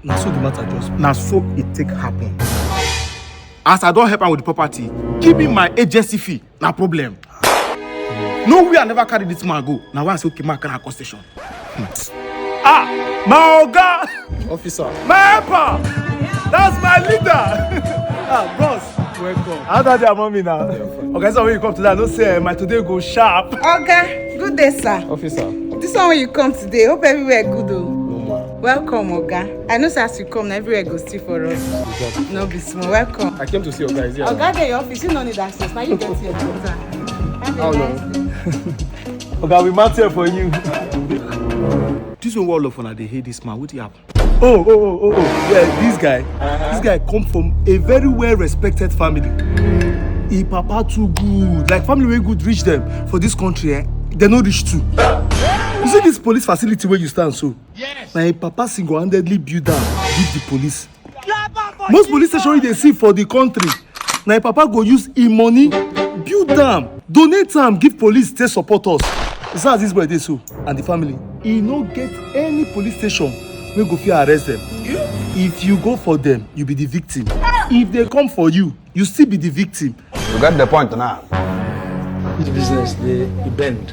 Now so the matter just. Now so it take happen. As I don't help am with the property, give me my agency fee. No problem. No way I never carry this man go. Now why I say okay, man can I station? My oga, Officer. my helper. That's my leader. Boss. Welcome. How that their mommy now? Okay, so when you come today, I don't say my today go sharp. Oga, good day, sir. Officer. This one when you come today, hope everywhere good though. No more. Welcome, Oga. I know sir, as you come, now everywhere go still for us. Exactly. No be small. Welcome. I came to see your guys here. Oga, get your office. You no need access. Now you get your daughter. How no? Okay, we mount here for you. This one wall of honor, they hate this man. What do happen? Oh. Yeah, this guy. This guy come from a very well-respected family. He papa too good. Like family wey good reach them for this country, they no reach too. You see this police facility where you stand so? Yes. Now papa single-handedly build am, give the police. Most police stations they see for the country. Now papa go use money, build them, donate them, give police, they support us. It's as this boy dey so and the family. He no get any police station wey go fit arrest them. If you go for them, you be the victim. If they come for you, you still be the victim. You got the point now. Which business they bend?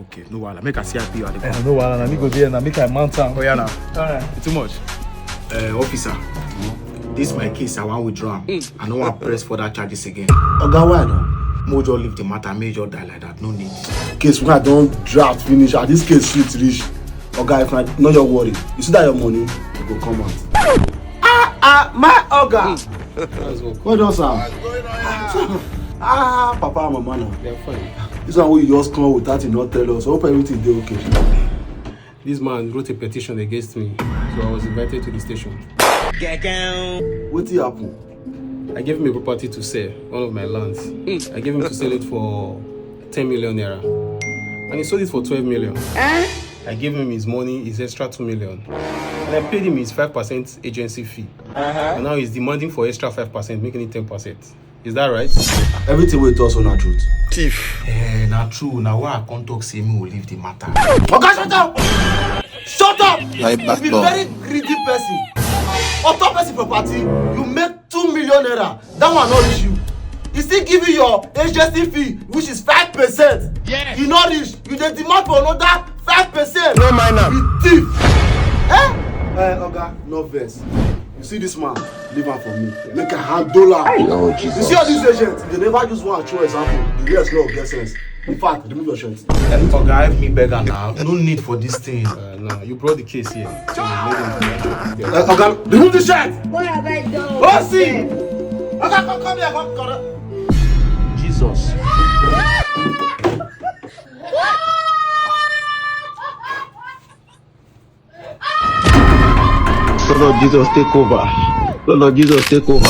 Okay, no wahala. Make I see how you at the I no wahala. Na me go there. Na make I mount am. Oh yeah, now. Alright. It's too much. Officer, this my case. I want withdraw. I don't want press for that charges again. Oga, why no? Mojo leave the matter. Major die like that. No need. Case when I don't draft finish, and this case sweet reach. Oga, if I no your worry, you see that your money, you go come out. My Oga. What does Papa and Mama now. They're fine. This one we just come without you not tell us. Hope everything dey okay. This man wrote a petition against me, so I was invited to the station. What happen? I gave him a property to sell, one of my lands. I gave him to sell it for 10 million naira. And he sold it for 12 million. I gave him his money, his extra 2 million. And I paid him his 5% agency fee. And now he's demanding for extra 5%, making it 10%. Is that right? Everything we do so not truth. Thief. Not true. Now why I can't talk say me will leave the matter. Oga, shut up! Shut up! Right You back, be boy. very greedy person. On top person property, you make 2 million naira. That one not reach you. He still give you your agency fee, which is 5%. Yes. He not reach. You dey demand for another 5%. No mind am. You thief. Oga, no vex. You see this man, leave am for me. Make a handle am. Oh, You Jesus. see all these agents, they never use one true example. The rest no get sense. In fact, remove your shirt. Oga, help me beggar now. No need for this thing. No, you brought the case here. So you made him to Oga, remove the shirt. What have I done? Oh, see. Oga, come here, come. Jesus. Lord Jesus, take over. Lord Jesus, take over.